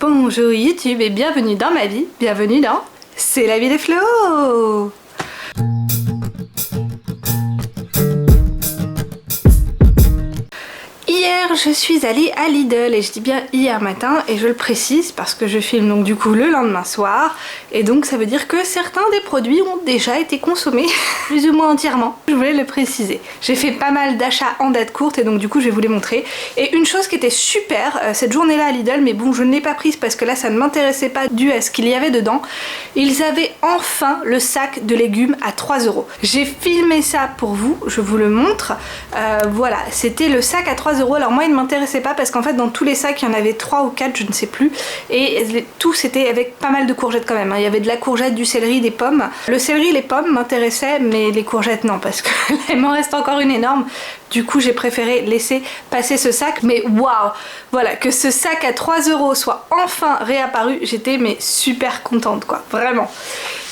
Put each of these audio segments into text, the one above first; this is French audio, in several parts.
Bonjour YouTube et bienvenue dans ma vie, bienvenue dans C'est la vie des Flo. Hier, je suis allée à Lidl et je dis bien hier matin et je le précise parce que je filme donc du coup le lendemain soir et donc ça veut dire que certains des produits ont déjà été consommés plus ou moins entièrement. Je voulais le préciser. J'ai fait pas mal d'achats en date courte et donc du coup je vais vous les montrer. Et une chose qui était super cette journée-là à Lidl, mais bon je ne l'ai pas prise parce que là ça ne m'intéressait pas dû à ce qu'il y avait dedans. Ils avaient enfin le sac de légumes à 3 €. J'ai filmé ça pour vous, je vous le montre. Voilà, c'était le sac à 3 €. Alors moi il ne m'intéressait pas parce qu'en fait dans tous les sacs il y en avait 3 ou 4 je ne sais plus et tout c'était avec pas mal de courgettes quand même hein. Il y avait de la courgette, du céleri, des pommes. Le céleri et les pommes m'intéressaient mais les courgettes non parce qu'il m'en reste encore une énorme. Du coup j'ai préféré laisser passer ce sac, mais waouh, voilà, que ce sac à 3 € soit enfin réapparu, j'étais mais super contente quoi, vraiment.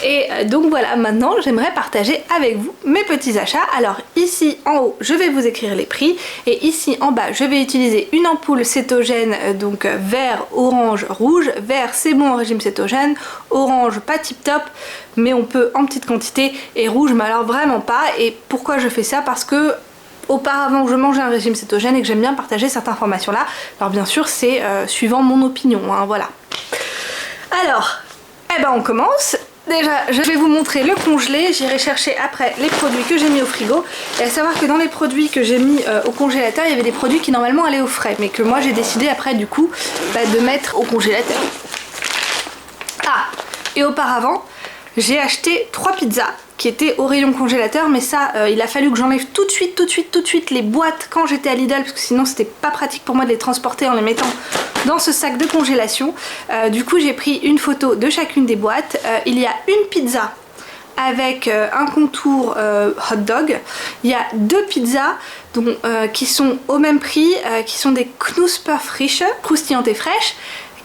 Et donc voilà, maintenant j'aimerais partager avec vous mes petits achats. Alors ici en haut je vais vous écrire les prix et ici en bas je vais utiliser une ampoule cétogène, donc vert, orange, rouge. Vert c'est bon en régime cétogène, orange pas tip top mais on peut en petite quantité, et rouge mais alors vraiment pas. Et pourquoi je fais ça? Parce que auparavant je mangeais un régime cétogène et que j'aime bien partager cette information là. Alors bien sûr c'est suivant mon opinion hein, voilà. Alors eh ben on commence. Déjà je vais vous montrer le congelé, j'irai chercher après les produits que j'ai mis au frigo. Et à savoir que dans les produits que j'ai mis au congélateur, il y avait des produits qui normalement allaient au frais mais que moi j'ai décidé après du coup de mettre au congélateur. Ah, et auparavant j'ai acheté 3 pizzas qui étaient au rayon congélateur, mais ça il a fallu que j'enlève tout de suite les boîtes quand j'étais à Lidl parce que sinon c'était pas pratique pour moi de les transporter en les mettant dans ce sac de congélation. Du coup j'ai pris une photo de chacune des boîtes. Il y a une pizza avec un contour hot dog. Il y a 2 pizzas donc, qui sont au même prix, qui sont des Knusperfrische, croustillantes et fraîches.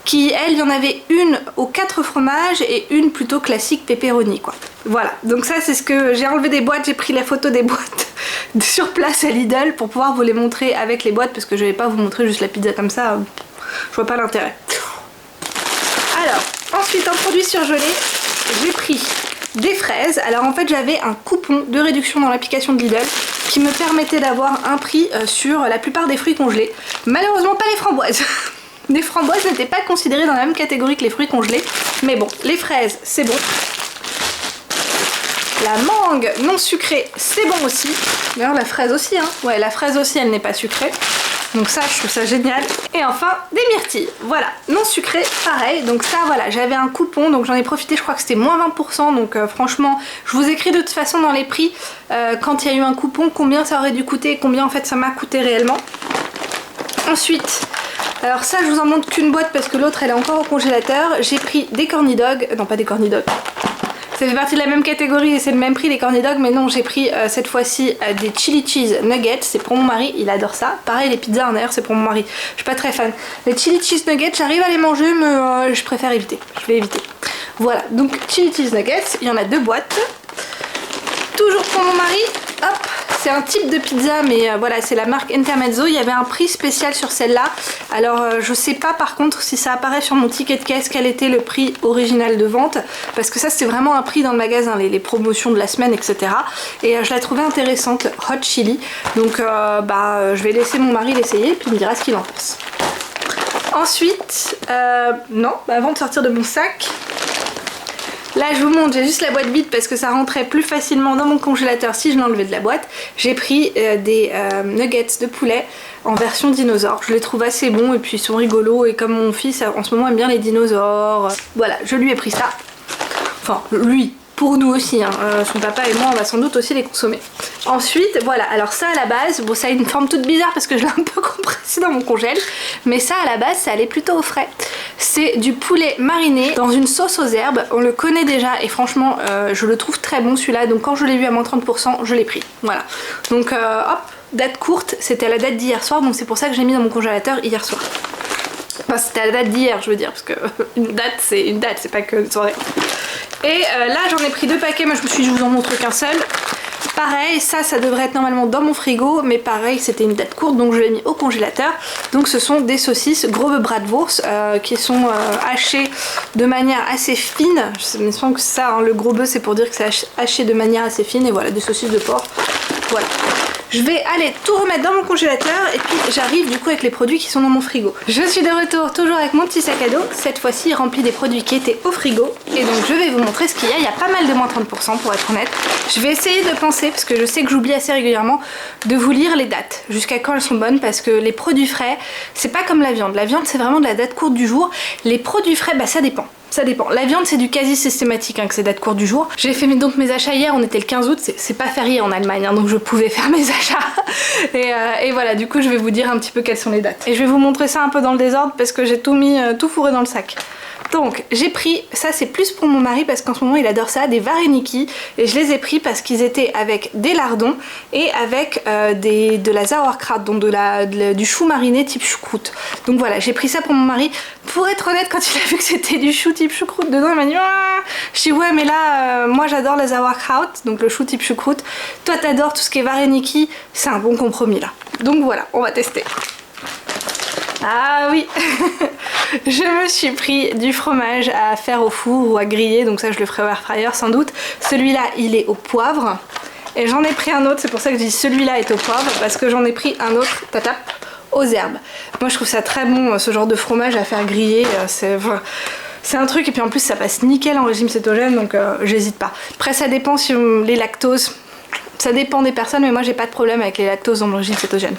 Qui elle, il y en avait une aux 4 fromages et une plutôt classique pepperoni quoi. Voilà, donc ça c'est ce que j'ai enlevé des boîtes, j'ai pris la photo des boîtes sur place à Lidl pour pouvoir vous les montrer avec les boîtes parce que je vais pas vous montrer juste la pizza comme ça, je vois pas l'intérêt. Alors, ensuite en produit surgelé, j'ai pris des fraises. Alors en fait j'avais un coupon de réduction dans l'application de Lidl qui me permettait d'avoir un prix sur la plupart des fruits congelés. Malheureusement pas les framboises. Les framboises n'étaient pas considérées dans la même catégorie que les fruits congelés, mais bon, les fraises c'est bon. La mangue non sucrée c'est bon aussi. D'ailleurs la fraise aussi, hein. Ouais, la fraise aussi elle n'est pas sucrée. Donc ça je trouve ça génial. Et enfin des myrtilles, voilà, non sucrées pareil. Donc ça voilà, j'avais un coupon donc j'en ai profité, je crois que c'était moins 20%. Donc franchement je vous écris de toute façon dans les prix quand il y a eu un coupon combien ça aurait dû coûter et combien en fait ça m'a coûté réellement. Ensuite, alors ça je vous en montre qu'une boîte parce que l'autre elle est encore au congélateur. J'ai pris des corny dogs, non pas des corny dogs, ça fait partie de la même catégorie et c'est le même prix les corny dogs, mais non j'ai pris cette fois-ci des chili cheese nuggets, c'est pour mon mari, il adore ça. Pareil les pizzas d'ailleurs c'est pour mon mari, je suis pas très fan. Les chili cheese nuggets j'arrive à les manger mais je préfère éviter, je vais éviter. Voilà, donc chili cheese nuggets, il y en a 2 boîtes. Toujours pour mon mari, hop, c'est un type de pizza mais voilà c'est la marque Intermezzo, il y avait un prix spécial sur celle-là. Alors je sais pas par contre si ça apparaît sur mon ticket de caisse quel était le prix original de vente parce que ça c'était vraiment un prix dans le magasin, les promotions de la semaine etc. Et je la trouvais intéressante, hot chili, donc je vais laisser mon mari l'essayer et puis il me dira ce qu'il en pense. Ensuite, non, avant de sortir de mon sac, là je vous montre, j'ai juste la boîte vide parce que ça rentrait plus facilement dans mon congélateur si je l'enlevais de la boîte. J'ai pris des nuggets de poulet en version dinosaure. Je les trouve assez bons et puis ils sont rigolos et comme mon fils en ce moment aime bien les dinosaures, voilà je lui ai pris ça. Enfin lui, pour nous aussi, hein. Son papa et moi on va sans doute aussi les consommer. Ensuite voilà, alors ça à la base, bon ça a une forme toute bizarre parce que je l'ai un peu compressé dans mon congèle, mais ça à la base ça allait plutôt au frais. C'est du poulet mariné dans une sauce aux herbes, on le connaît déjà et franchement je le trouve très bon celui-là, donc quand je l'ai vu à moins 30% je l'ai pris, voilà. Donc hop, date courte, c'était à la date d'hier soir, donc c'est pour ça que j'ai mis dans mon congélateur hier soir. Enfin c'était à la date d'hier je veux dire, parce que une date c'est pas que une soirée. Et là j'en ai pris 2 paquets, moi je me suis dit je vous en montre qu'un seul. Pareil, ça devrait être normalement dans mon frigo, mais pareil, c'était une date courte, donc je l'ai mis au congélateur. Donc ce sont des saucisses grobe bratwurst qui sont hachées de manière assez fine. Je me sens que ça, hein, le gros bœuf, c'est pour dire que c'est haché de manière assez fine. Et voilà, des saucisses de porc. Voilà. Je vais aller tout remettre dans mon congélateur et puis j'arrive du coup avec les produits qui sont dans mon frigo. Je suis de retour toujours avec mon petit sac à dos, cette fois-ci rempli des produits qui étaient au frigo. Et donc je vais vous montrer ce qu'il y a. Il y a pas mal de moins 30% pour être honnête. Je vais essayer de penser, parce que je sais que j'oublie assez régulièrement, de vous lire les dates, jusqu'à quand elles sont bonnes, parce que les produits frais, c'est pas comme la viande. La viande c'est vraiment de la date courte du jour. Les produits frais, bah ça dépend. Ça dépend. La viande c'est du quasi systématique hein, que c'est date courte du jour. J'ai fait donc mes achats hier, on était le 15 août, c'est pas férié en Allemagne, hein, donc je pouvais faire mes achats. Et voilà, du coup je vais vous dire un petit peu quelles sont les dates. Et je vais vous montrer ça un peu dans le désordre parce que j'ai tout mis, tout fourré dans le sac. Donc j'ai pris, ça c'est plus pour mon mari parce qu'en ce moment il adore ça, des vareniki. Et je les ai pris parce qu'ils étaient avec des lardons et avec de la sauerkraut, donc du chou mariné type choucroute. Donc voilà, j'ai pris ça pour mon mari. Pour être honnête, quand il a vu que c'était du chou type choucroute dedans, il m'a dit ah. Je dis ouais mais là moi j'adore la sauerkraut, donc le chou type choucroute. Toi t'adores tout ce qui est vareniki, c'est un bon compromis là. Donc voilà, on va tester. Ah oui. Je me suis pris du fromage à faire au four ou à griller, donc ça je le ferai au air fryer sans doute. Celui-là il est au poivre et j'en ai pris un autre, c'est pour ça que je dis celui-là est au poivre, parce que j'en ai pris un autre, tatap, aux herbes. Moi je trouve ça très bon ce genre de fromage à faire griller, c'est un truc, et puis en plus ça passe nickel en régime cétogène, donc j'hésite pas. Après ça dépend si les lactoses, ça dépend des personnes, mais moi j'ai pas de problème avec les lactoses dans le régime cétogène.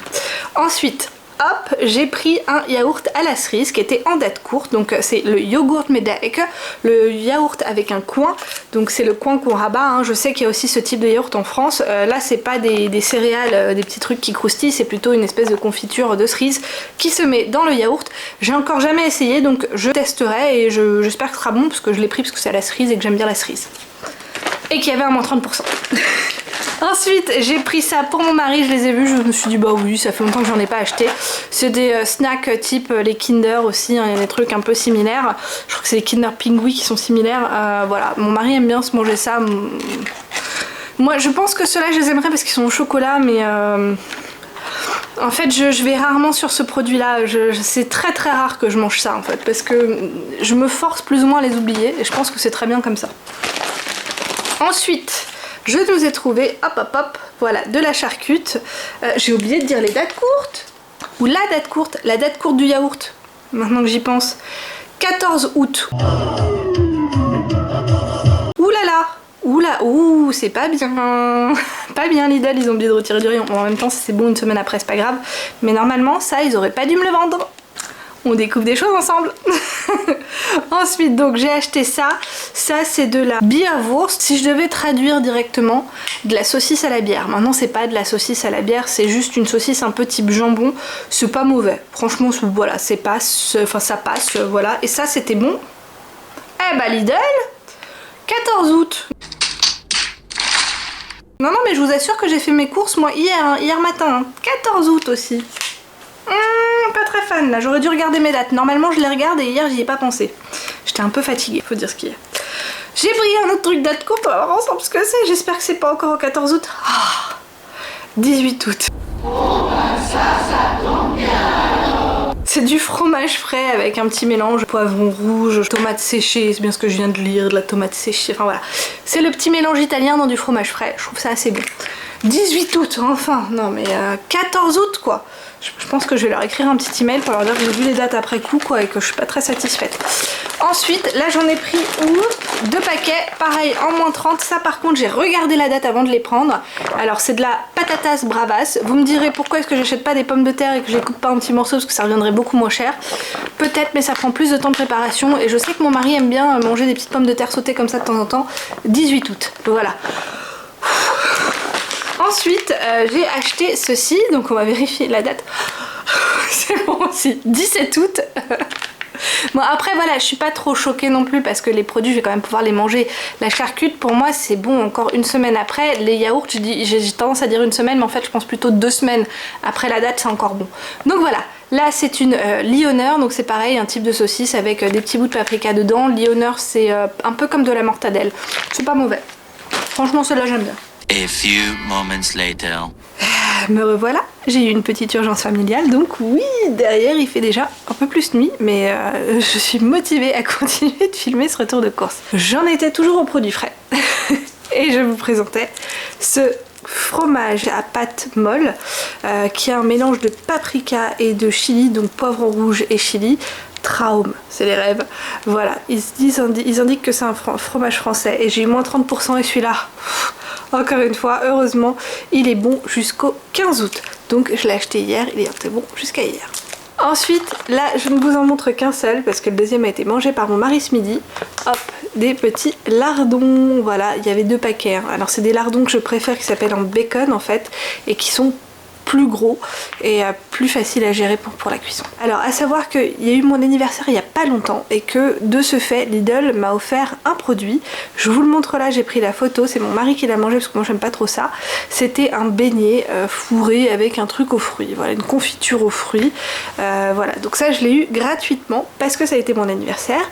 Ensuite, hop, j'ai pris un yaourt à la cerise qui était en date courte, donc c'est le yogourt Medaek, le yaourt avec un coin, donc c'est le coin qu'on rabat, hein. Je sais qu'il y a aussi ce type de yaourt en France, là c'est pas des céréales, des petits trucs qui croustillent, c'est plutôt une espèce de confiture de cerise qui se met dans le yaourt. J'ai encore jamais essayé, donc je testerai et j'espère que ce sera bon parce que je l'ai pris parce que c'est à la cerise et que j'aime bien la cerise. Et qu'il y avait un moins 30%. Ensuite j'ai pris ça pour mon mari, je les ai vus, je me suis dit bah oui, ça fait longtemps que j'en ai pas acheté. C'est des snacks type les Kinder aussi, hein, il y a des trucs un peu similaires. Je crois que c'est les Kinder Pingui qui sont similaires. Voilà, mon mari aime bien se manger ça. Moi je pense que ceux-là je les aimerais parce qu'ils sont au chocolat, mais en fait je vais rarement sur ce produit là, c'est très très rare que je mange ça en fait, parce que je me force plus ou moins à les oublier et je pense que c'est très bien comme ça. Ensuite je nous ai trouvé, hop hop hop, voilà, de la charcute. J'ai oublié de dire les dates courtes. Ou la date courte du yaourt. Maintenant que j'y pense. 14 août. Ouh là là. Ouh là, ouh, c'est pas bien. Pas bien Lidl, ils ont oublié de retirer du rayon. Bon, en même temps, si c'est bon une semaine après, c'est pas grave. Mais normalement, ça, ils auraient pas dû me le vendre. On découvre des choses ensemble. Ensuite donc j'ai acheté ça. Ça c'est de la Bierwurst. Si je devais traduire directement, de la saucisse à la bière. Maintenant c'est pas de la saucisse à la bière, c'est juste une saucisse un peu type jambon. C'est pas mauvais. Franchement voilà, c'est passe, enfin ça passe, voilà. Et ça c'était bon. Eh bah Lidl, 14 août. Non mais je vous assure que j'ai fait mes courses moi hier matin. 14 août aussi. Pas très fan là, j'aurais dû regarder mes dates. Normalement je les regarde et hier j'y ai pas pensé. J'étais un peu fatiguée, faut dire ce qu'il y a. J'ai pris un autre truc date courte, on va voir ensemble ce que c'est. J'espère que c'est pas encore au 14 août. 18 août. C'est du fromage frais avec un petit mélange poivron rouge, tomate séchée, c'est bien ce que je viens de lire, de la tomate séchée, enfin voilà. C'est le petit mélange italien dans du fromage frais, je trouve ça assez bon. 18 août, enfin, non mais 14 août quoi. Je pense que je vais leur écrire un petit email pour leur dire que j'ai vu les dates après coup quoi et que je suis pas très satisfaite. Ensuite, là j'en ai pris 2 paquets, pareil en moins 30. Ça par contre j'ai regardé la date avant de les prendre. Alors c'est de la patatas bravas. Vous me direz pourquoi est-ce que j'achète pas des pommes de terre et que je les coupe pas en petits morceaux, parce que ça reviendrait beaucoup moins cher. Peut-être, mais ça prend plus de temps de préparation et je sais que mon mari aime bien manger des petites pommes de terre sautées comme ça de temps en temps. 18 août, voilà. Ensuite, j'ai acheté ceci, donc on va vérifier la date. C'est bon aussi, 17 août. Bon après voilà, je suis pas trop choquée non plus parce que les produits je vais quand même pouvoir les manger. La charcute pour moi c'est bon encore une semaine après. Les yaourts j'ai tendance à dire une semaine, mais en fait je pense plutôt 2 semaines après la date c'est encore bon. Donc voilà, là c'est une Lionner, donc c'est pareil, un type de saucisse avec des petits bouts de paprika dedans. Lionner c'est un peu comme de la mortadelle, c'est pas mauvais. Franchement celle-là j'aime bien. A few moments later. Me revoilà, j'ai eu une petite urgence familiale, donc oui, derrière il fait déjà un peu plus nuit, mais je suis motivée à continuer de filmer ce retour de course. J'en étais toujours au produit frais, et je vous présentais ce fromage à pâte molle, qui est un mélange de paprika et de chili, donc poivron rouge et chili. Traum, c'est les rêves. Voilà, ils indiquent que c'est un fromage français, et j'ai eu moins 30%, et celui-là, encore une fois, heureusement, il est bon jusqu'au 15 août. Donc je l'ai acheté hier, il est très bon jusqu'à hier. Ensuite, là, je ne vous en montre qu'un seul, parce que le deuxième a été mangé par mon mari ce midi. Hop, des petits lardons. Voilà, il y avait 2 paquets. Hein. Alors c'est des lardons que je préfère, qui s'appellent en bacon en fait, et qui sont plus gros et plus facile à gérer pour la cuisson. Alors à savoir qu'il y a eu mon anniversaire il n'y a pas longtemps, et que de ce fait Lidl m'a offert un produit. Je vous le montre là, j'ai pris la photo, c'est mon mari qui l'a mangé parce que moi j'aime pas trop ça. C'était un beignet fourré avec un truc aux fruits, voilà, une confiture aux fruits. Voilà, donc ça je l'ai eu gratuitement parce que ça a été mon anniversaire.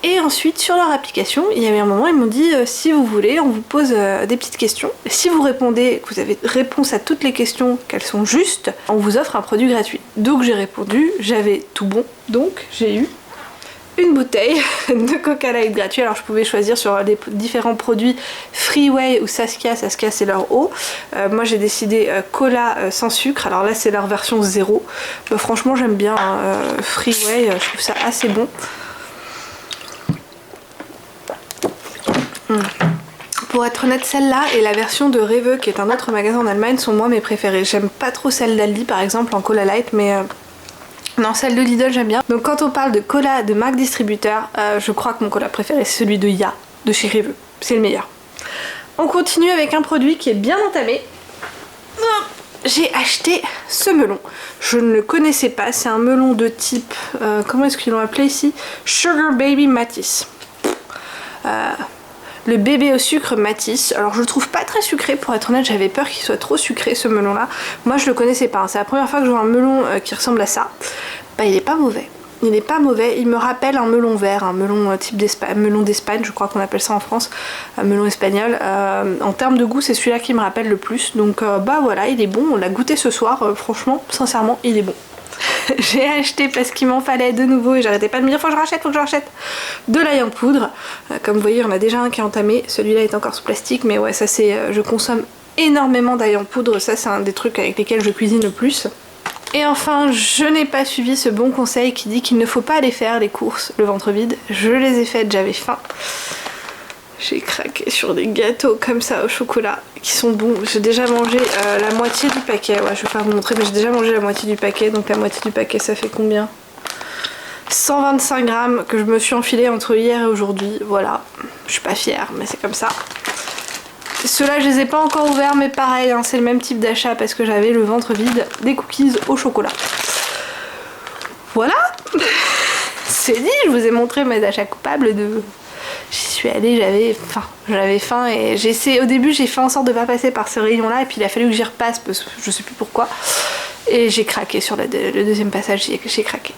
Et ensuite sur leur application, il y avait un moment, ils m'ont dit si vous voulez, on vous pose des petites questions. Si vous répondez, que vous avez réponse à toutes les questions, qu'elles sont justes, on vous offre un produit gratuit. Donc j'ai répondu, j'avais tout bon, donc j'ai eu une bouteille de Coca Light gratuit. Alors je pouvais choisir sur les différents produits Freeway ou Saskia. Saskia c'est leur eau. Moi j'ai décidé cola sans sucre. Alors là c'est leur version 0. Franchement j'aime bien Freeway, je trouve ça assez bon. Pour être honnête, celle-là et la version de Rewe, qui est un autre magasin en Allemagne, sont moi mes préférées. J'aime pas trop celle d'Aldi par exemple en cola light, mais non, celle de Lidl j'aime bien. Donc quand on parle de cola de marque distributeur, je crois que mon cola préféré c'est celui de Ya, de chez Rewe. C'est le meilleur. On continue avec un produit qui est bien entamé. J'ai acheté ce melon. Je ne le connaissais pas, c'est un melon de type, comment est-ce qu'ils l'ont appelé ici? Sugar Baby Matisse. Le bébé au sucre Matisse. Alors je le trouve pas très sucré, pour être honnête, j'avais peur qu'il soit trop sucré ce melon là. Moi je le connaissais pas, hein. C'est la première fois que je vois un melon qui ressemble à ça. Bah il est pas mauvais. Il n'est pas mauvais, il me rappelle un melon vert, un melon type melon d'Espagne, je crois qu'on appelle ça en France, un melon espagnol. En termes de goût, c'est celui-là qui me rappelle le plus. Donc bah voilà, il est bon, on l'a goûté ce soir, franchement, sincèrement, il est bon. J'ai acheté parce qu'il m'en fallait de nouveau et j'arrêtais pas de me dire faut que je rachète de l'ail en poudre. Comme vous voyez, on a déjà un qui est entamé, celui-là est encore sous plastique, mais ouais, ça c'est, je consomme énormément d'ail en poudre, ça c'est un des trucs avec lesquels je cuisine le plus. Et enfin, je n'ai pas suivi ce bon conseil qui dit qu'il ne faut pas aller faire les courses le ventre vide. Je les ai faites, j'avais faim. J'ai craqué sur des gâteaux comme ça au chocolat qui sont bons. J'ai déjà mangé la moitié du paquet. Ouais, je vais pas vous montrer, mais j'ai déjà mangé la moitié du paquet. Donc la moitié du paquet, ça fait combien? 125 grammes que je me suis enfilé entre hier et aujourd'hui. Voilà, je suis pas fière, mais c'est comme ça. Ceux-là, je les ai pas encore ouverts, mais pareil, hein, c'est le même type d'achat parce que j'avais le ventre vide des cookies au chocolat. Voilà. C'est dit, je vous ai montré mes achats coupables de... J'y suis allée, j'avais faim et j'ai essayé, au début j'ai fait en sorte de pas passer par ce rayon là et puis il a fallu que j'y repasse parce que je sais plus pourquoi et j'ai craqué sur le deuxième passage, j'ai craqué.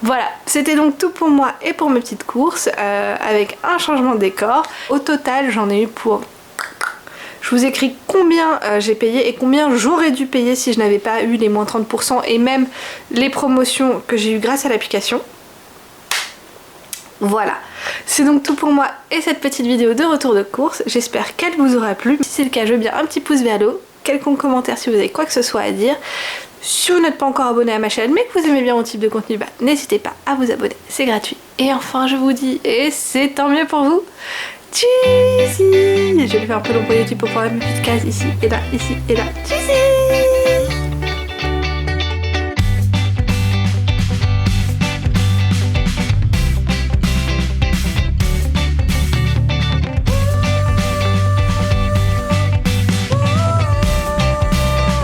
Voilà, c'était donc tout pour moi et pour mes petites courses avec un changement de décor. Au total j'en ai eu pour... Je vous écris combien j'ai payé et combien j'aurais dû payer si je n'avais pas eu les moins 30% et même les promotions que j'ai eu grâce à l'application. Voilà, c'est donc tout pour moi et cette petite vidéo de retour de course. J'espère qu'elle vous aura plu. Si c'est le cas, je veux bien un petit pouce vers le haut, quelconque commentaire si vous avez quoi que ce soit à dire. Si vous n'êtes pas encore abonné à ma chaîne mais que vous aimez bien mon type de contenu, bah, n'hésitez pas à vous abonner, c'est gratuit. Et enfin je vous dis, et c'est tant mieux pour vous, tchuss. Je vais faire un peu long pour YouTube pour prendre mes petites cases ici et là, ici et là, tchuss.